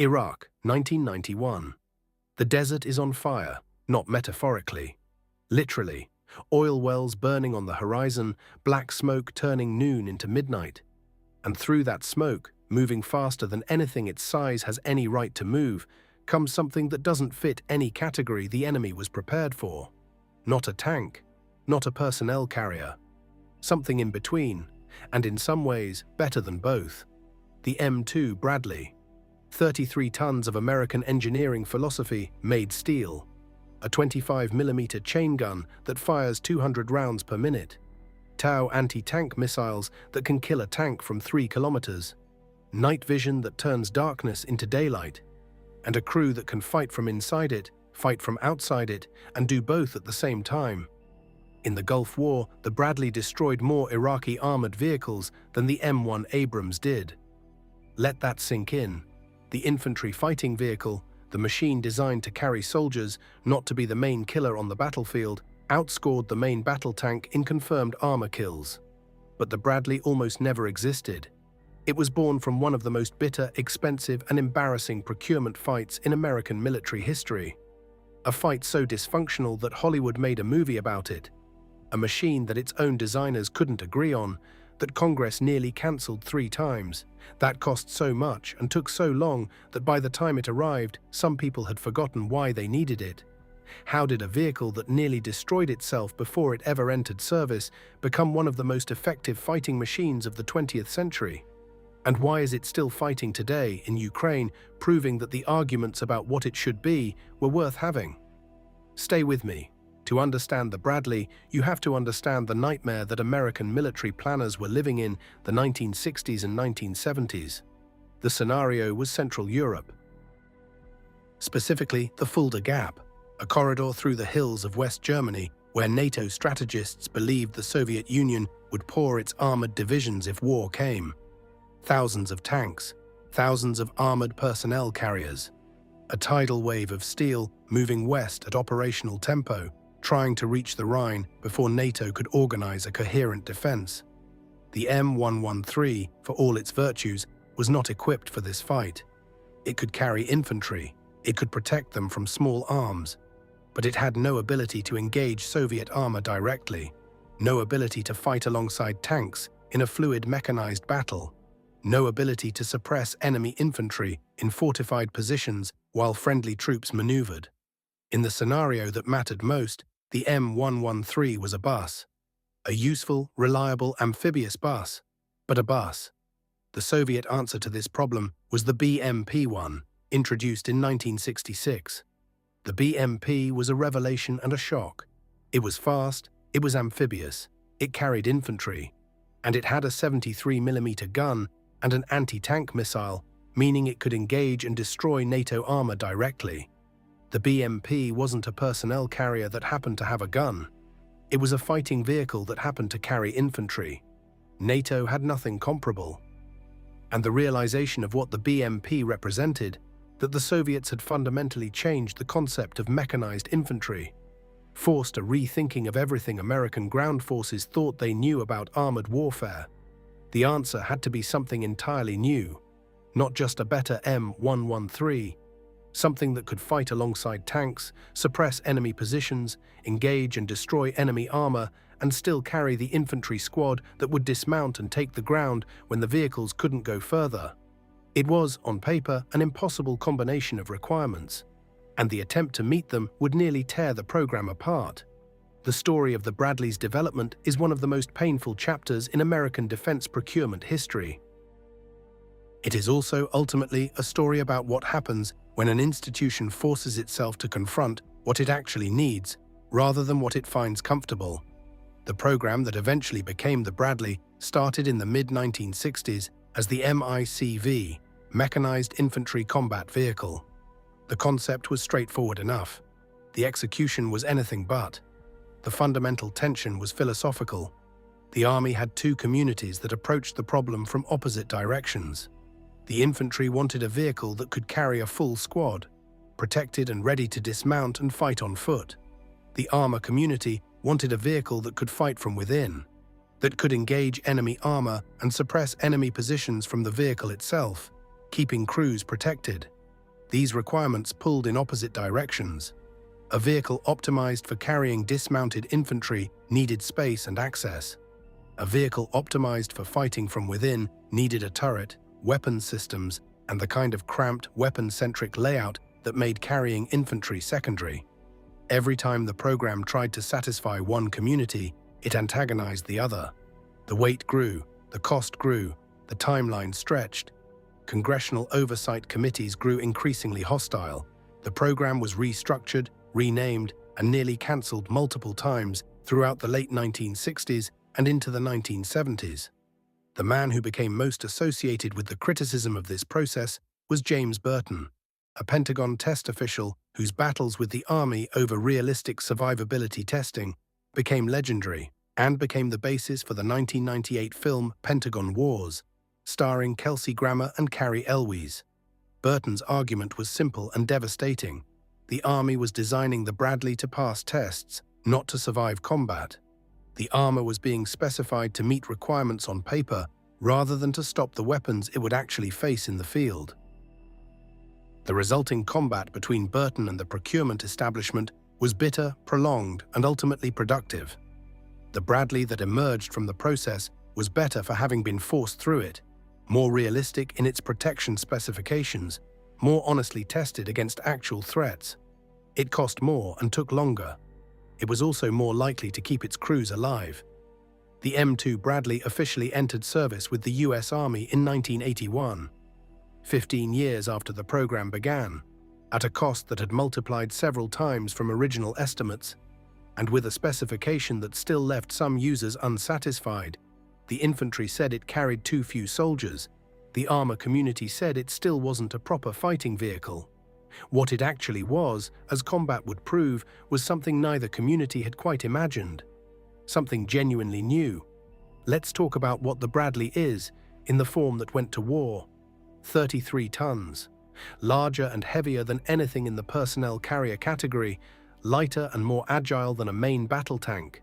Iraq, 1991. The desert is on fire, not metaphorically. Literally, oil wells burning on the horizon, black smoke turning noon into midnight. And through that smoke, moving faster than anything its size has any right to move, comes something that doesn't fit any category the enemy was prepared for. Not a tank, not a personnel carrier. Something in between, and in some ways better than both. The M2 Bradley. 33 tons of American engineering philosophy made steel. A 25mm chain gun that fires 200 rounds per minute. Tau anti-tank missiles that can kill a tank from 3 kilometers. Night vision that turns darkness into daylight. And a crew that can fight from inside it, fight from outside it, and do both at the same time. In the Gulf War, the Bradley destroyed more Iraqi armored vehicles than the M1 Abrams did. Let that sink in. The infantry fighting vehicle, the machine designed to carry soldiers, not to be the main killer on the battlefield, outscored the main battle tank in confirmed armor kills. But the Bradley almost never existed. It was born from one of the most bitter, expensive, and embarrassing procurement fights in American military history. A fight so dysfunctional that Hollywood made a movie about it. A machine that its own designers couldn't agree on, that Congress nearly cancelled 3 times. That cost so much and took so long that by the time it arrived, some people had forgotten why they needed it. How did a vehicle that nearly destroyed itself before it ever entered service become one of the most effective fighting machines of the 20th century? And why is it still fighting today in Ukraine, proving that the arguments about what it should be were worth having? Stay with me. To understand the Bradley, you have to understand the nightmare that American military planners were living in the 1960s and 1970s. The scenario was Central Europe. Specifically, the Fulda Gap, a corridor through the hills of West Germany where NATO strategists believed the Soviet Union would pour its armored divisions if war came. Thousands of tanks, thousands of armored personnel carriers. A tidal wave of steel moving west at operational tempo, trying to reach the Rhine before NATO could organize a coherent defense. The M113, for all its virtues, was not equipped for this fight. It could carry infantry, it could protect them from small arms, but it had no ability to engage Soviet armor directly, no ability to fight alongside tanks in a fluid mechanized battle, no ability to suppress enemy infantry in fortified positions while friendly troops maneuvered. In the scenario that mattered most, the M113 was a bus. A useful, reliable, amphibious bus, but a bus. The Soviet answer to this problem was the BMP-1, introduced in 1966. The BMP was a revelation and a shock. It was fast, it was amphibious, it carried infantry, and it had a 73mm gun and an anti-tank missile, meaning it could engage and destroy NATO armor directly. The BMP wasn't a personnel carrier that happened to have a gun. It was a fighting vehicle that happened to carry infantry. NATO had nothing comparable. And the realization of what the BMP represented, that the Soviets had fundamentally changed the concept of mechanized infantry, forced a rethinking of everything American ground forces thought they knew about armored warfare. The answer had to be something entirely new, not just a better M113, something that could fight alongside tanks, suppress enemy positions, engage and destroy enemy armor, and still carry the infantry squad that would dismount and take the ground when the vehicles couldn't go further. It was, on paper, an impossible combination of requirements, and the attempt to meet them would nearly tear the program apart. The story of the Bradley's development is one of the most painful chapters in American defense procurement history. It is also ultimately a story about what happens when an institution forces itself to confront what it actually needs, rather than what it finds comfortable. The program that eventually became the Bradley started in the mid-1960s as the MICV, Mechanized Infantry Combat Vehicle. The concept was straightforward enough. The execution was anything but. The fundamental tension was philosophical. The Army had 2 communities that approached the problem from opposite directions. The infantry wanted a vehicle that could carry a full squad, protected and ready to dismount and fight on foot. The armor community wanted a vehicle that could fight from within, that could engage enemy armor and suppress enemy positions from the vehicle itself, keeping crews protected. These requirements pulled in opposite directions. A vehicle optimized for carrying dismounted infantry needed space and access. A vehicle optimized for fighting from within needed a turret, weapons systems, and the kind of cramped, weapon-centric layout that made carrying infantry secondary. Every time the program tried to satisfy one community, it antagonized the other. The weight grew, the cost grew, the timeline stretched. Congressional oversight committees grew increasingly hostile. The program was restructured, renamed, and nearly cancelled multiple times throughout the late 1960s and into the 1970s. The man who became most associated with the criticism of this process was James Burton, a Pentagon test official whose battles with the Army over realistic survivability testing became legendary and became the basis for the 1998 film Pentagon Wars, starring Kelsey Grammer and Carrie Elwes. Burton's argument was simple and devastating. The Army was designing the Bradley to pass tests, not to survive combat. The armor was being specified to meet requirements on paper rather than to stop the weapons it would actually face in the field. The resulting combat between Burton and the procurement establishment was bitter, prolonged, and ultimately productive. The Bradley that emerged from the process was better for having been forced through it, more realistic in its protection specifications, more honestly tested against actual threats. It cost more and took longer. It was also more likely to keep its crews alive. The M2 Bradley officially entered service with the US Army in 1981, 15 years after the program began, at a cost that had multiplied several times from original estimates, and with a specification that still left some users unsatisfied. The infantry said it carried too few soldiers. The armor community said it still wasn't a proper fighting vehicle. What it actually was, as combat would prove, was something neither community had quite imagined. Something genuinely new. Let's talk about what the Bradley is, in the form that went to war. 33 tons. Larger and heavier than anything in the personnel carrier category, lighter and more agile than a main battle tank.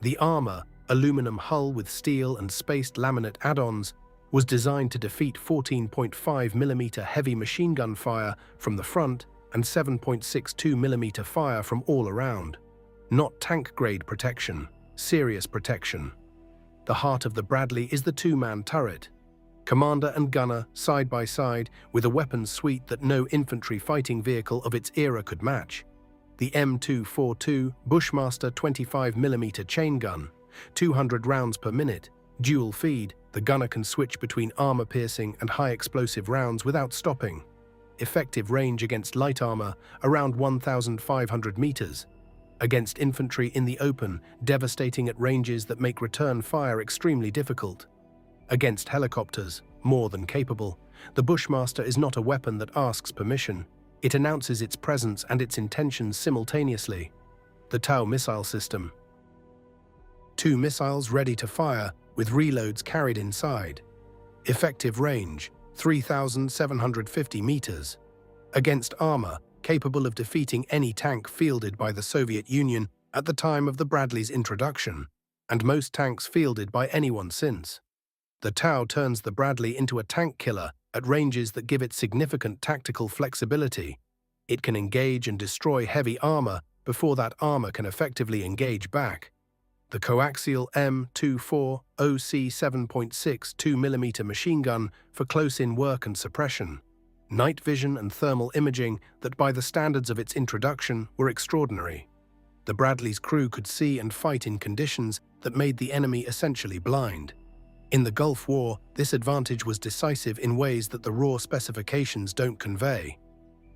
The armor, aluminum hull with steel and spaced laminate add-ons, was designed to defeat 14.5mm heavy machine gun fire from the front and 7.62mm fire from all around. Not tank-grade protection, serious protection. The heart of the Bradley is the two-man turret. Commander and gunner side by side with a weapons suite that no infantry fighting vehicle of its era could match. The M242 Bushmaster 25mm chain gun, 200 rounds per minute, dual feed. The gunner can switch between armor-piercing and high-explosive rounds without stopping. Effective range against light armor, around 1,500 meters. Against infantry in the open, devastating at ranges that make return fire extremely difficult. Against helicopters, more than capable. The Bushmaster is not a weapon that asks permission. It announces its presence and its intentions simultaneously. The Tau missile system. 2 missiles ready to fire, with reloads carried inside. Effective range, 3,750 meters. Against armor, capable of defeating any tank fielded by the Soviet Union at the time of the Bradley's introduction, and most tanks fielded by anyone since. The Tau turns the Bradley into a tank killer at ranges that give it significant tactical flexibility. It can engage and destroy heavy armor before that armor can effectively engage back. The coaxial M24 OC 7.6 2mm machine gun for close-in work and suppression. Night vision and thermal imaging that by the standards of its introduction were extraordinary. The Bradley's crew could see and fight in conditions that made the enemy essentially blind. In the Gulf War, this advantage was decisive in ways that the raw specifications don't convey.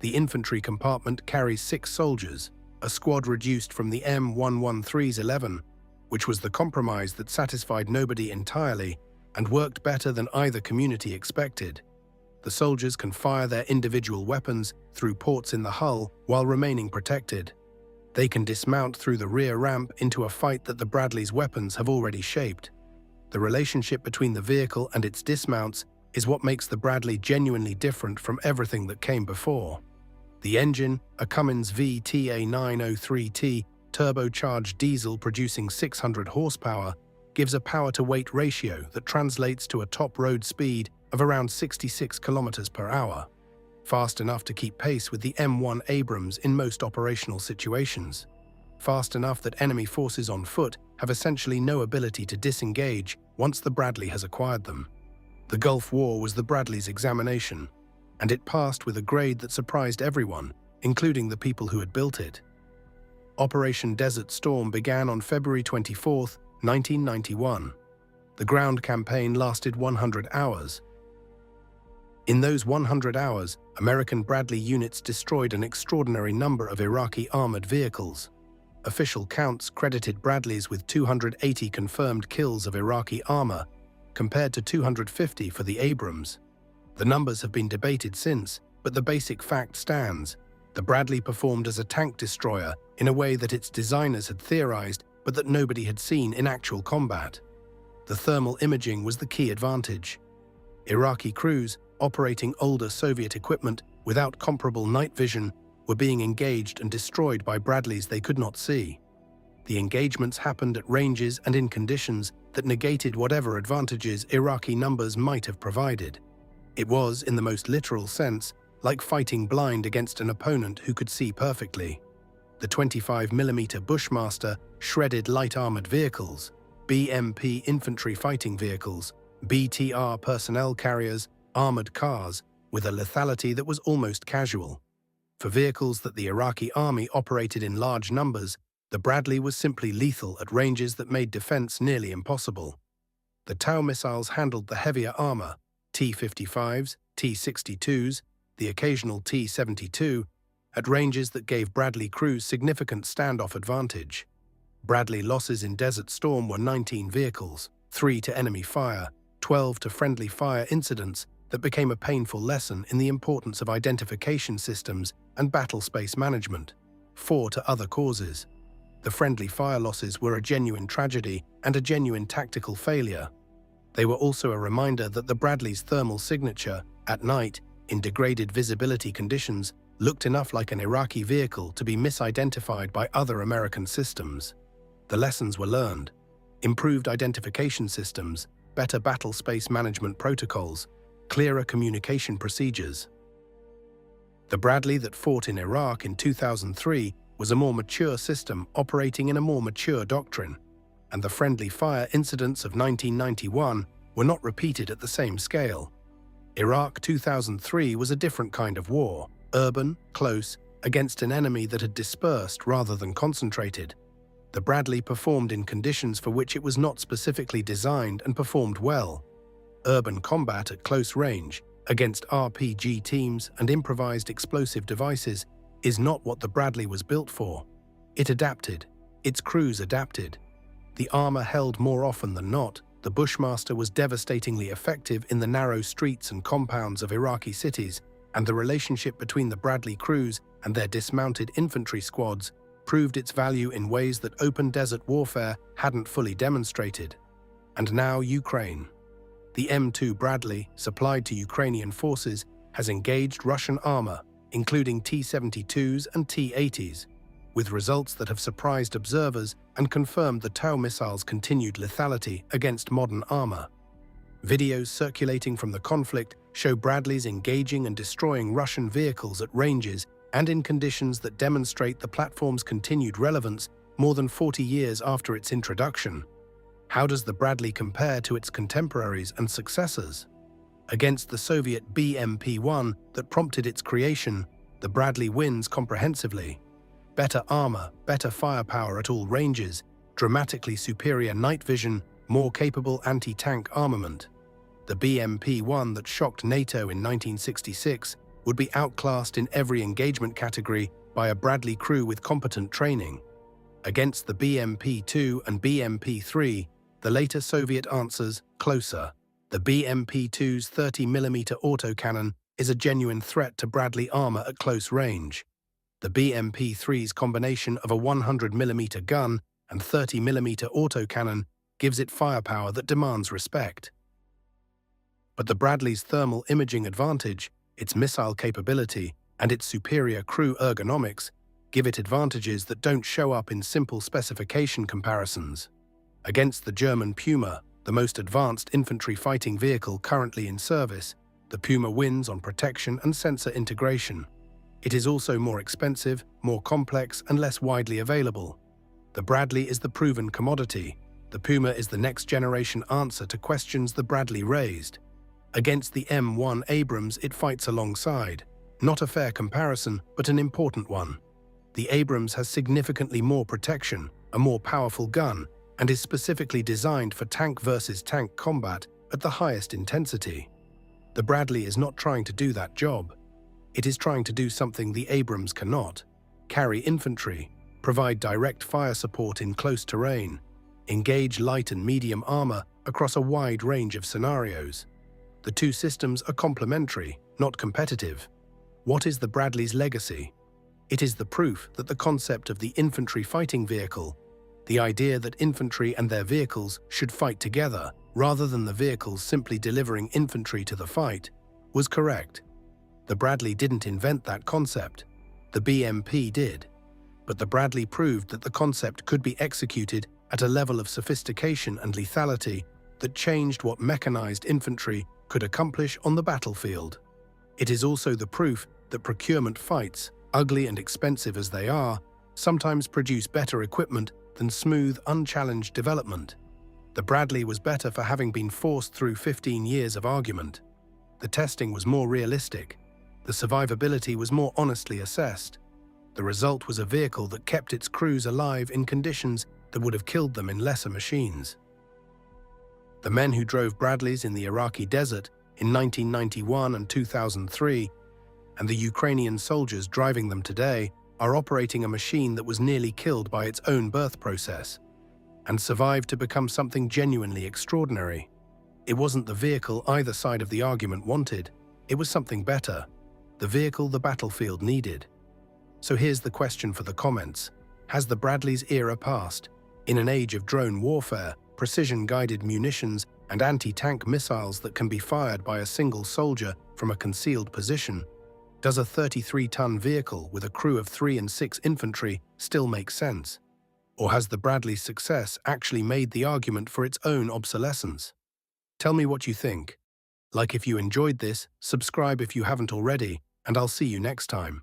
The infantry compartment carries 6 soldiers, a squad reduced from the M113's 11, which was the compromise that satisfied nobody entirely and worked better than either community expected. The soldiers can fire their individual weapons through ports in the hull while remaining protected. They can dismount through the rear ramp into a fight that the Bradley's weapons have already shaped. The relationship between the vehicle and its dismounts is what makes the Bradley genuinely different from everything that came before. The engine, a Cummins VTA903T turbocharged diesel producing 600 horsepower, gives a power-to-weight ratio that translates to a top road speed of around 66 km per hour. fast enough to keep pace with the M1 Abrams in most operational situations, fast enough that enemy forces on foot have essentially no ability to disengage once the Bradley has acquired them. The Gulf War was the Bradley's examination, and it passed with a grade that surprised everyone, including the people who had built it. Operation Desert Storm began on February 24, 1991. The ground campaign lasted 100 hours. In those 100 hours, American Bradley units destroyed an extraordinary number of Iraqi armored vehicles. Official counts credited Bradleys with 280 confirmed kills of Iraqi armor, compared to 250 for the Abrams. The numbers have been debated since, but the basic fact stands. The Bradley performed as a tank destroyer in a way that its designers had theorized, but that nobody had seen in actual combat. The thermal imaging was the key advantage. Iraqi crews, operating older Soviet equipment without comparable night vision, were being engaged and destroyed by Bradleys they could not see. The engagements happened at ranges and in conditions that negated whatever advantages Iraqi numbers might have provided. It was, in the most literal sense, like fighting blind against an opponent who could see perfectly. The 25mm Bushmaster shredded light armored vehicles, BMP infantry fighting vehicles, BTR personnel carriers, armored cars, with a lethality that was almost casual. For vehicles that the Iraqi army operated in large numbers, the Bradley was simply lethal at ranges that made defense nearly impossible. The Tau missiles handled the heavier armor, T-55s, T-62s, the occasional T-72, at ranges that gave Bradley crews significant standoff advantage. Bradley losses in Desert Storm were 19 vehicles, 3 to enemy fire, 12 to friendly fire incidents that became a painful lesson in the importance of identification systems and battle space management, 4 to other causes. The friendly fire losses were a genuine tragedy and a genuine tactical failure. They were also a reminder that the Bradley's thermal signature, at night, in degraded visibility conditions, looked enough like an Iraqi vehicle to be misidentified by other American systems. The lessons were learned: improved identification systems, better battle space management protocols, clearer communication procedures. The Bradley that fought in Iraq in 2003 was a more mature system operating in a more mature doctrine, and the friendly fire incidents of 1991 were not repeated at the same scale. Iraq 2003 was a different kind of war, urban, close, against an enemy that had dispersed rather than concentrated. The Bradley performed in conditions for which it was not specifically designed and performed well. Urban combat at close range, against RPG teams and improvised explosive devices, is not what the Bradley was built for. It adapted. Its crews adapted. The armor held more often than not. The Bushmaster was devastatingly effective in the narrow streets and compounds of Iraqi cities, and the relationship between the Bradley crews and their dismounted infantry squads proved its value in ways that open desert warfare hadn't fully demonstrated. And now Ukraine. The M2 Bradley, supplied to Ukrainian forces, has engaged Russian armor, including T-72s and T-80s, with results that have surprised observers and confirmed the Tau missile's continued lethality against modern armor. Videos circulating from the conflict show Bradleys engaging and destroying Russian vehicles at ranges and in conditions that demonstrate the platform's continued relevance more than 40 years after its introduction. How does the Bradley compare to its contemporaries and successors? Against the Soviet BMP-1 that prompted its creation, the Bradley wins comprehensively. Better armor, better firepower at all ranges, dramatically superior night vision, more capable anti-tank armament. The BMP-1 that shocked NATO in 1966 would be outclassed in every engagement category by a Bradley crew with competent training. Against the BMP-2 and BMP-3, the later Soviet answers closer. The BMP-2's 30mm autocannon is a genuine threat to Bradley armor at close range. The BMP-3's combination of a 100mm gun and 30mm autocannon gives it firepower that demands respect. But the Bradley's thermal imaging advantage, its missile capability, and its superior crew ergonomics give it advantages that don't show up in simple specification comparisons. Against the German Puma, the most advanced infantry fighting vehicle currently in service, The Puma wins on protection and sensor integration. It is also more expensive, more complex, and less widely available. The Bradley is the proven commodity. The Puma is the next-generation answer to questions the Bradley raised. Against the M1 Abrams, it fights alongside. Not a fair comparison, but an important one. The Abrams has significantly more protection, a more powerful gun, and is specifically designed for tank versus tank combat at the highest intensity. The Bradley is not trying to do that job. It is trying to do something the Abrams cannot: carry infantry, provide direct fire support in close terrain, engage light and medium armor across a wide range of scenarios. The two systems are complementary, not competitive. What is the Bradley's legacy? It is the proof that the concept of the infantry fighting vehicle, the idea that infantry and their vehicles should fight together rather than the vehicles simply delivering infantry to the fight, was correct. The Bradley didn't invent that concept. The BMP did. But the Bradley proved that the concept could be executed at a level of sophistication and lethality that changed what mechanized infantry could accomplish on the battlefield. It is also the proof that procurement fights, ugly and expensive as they are, sometimes produce better equipment than smooth, unchallenged development. The Bradley was better for having been forced through 15 years of argument. The testing was more realistic. The survivability was more honestly assessed. The result was a vehicle that kept its crews alive in conditions that would have killed them in lesser machines. The men who drove Bradleys in the Iraqi desert in 1991 and 2003, and the Ukrainian soldiers driving them today, are operating a machine that was nearly killed by its own birth process, and survived to become something genuinely extraordinary. It wasn't the vehicle either side of the argument wanted, it was something better, the vehicle the battlefield needed. So here's the question for the comments: has the Bradley's era passed? In an age of drone warfare, precision-guided munitions, and anti-tank missiles that can be fired by a single soldier from a concealed position, does a 33-ton vehicle with a crew of 3 and 6 infantry still make sense? Or has the Bradley's success actually made the argument for its own obsolescence? Tell me what you think. Like if you enjoyed this, subscribe if you haven't already, and I'll see you next time.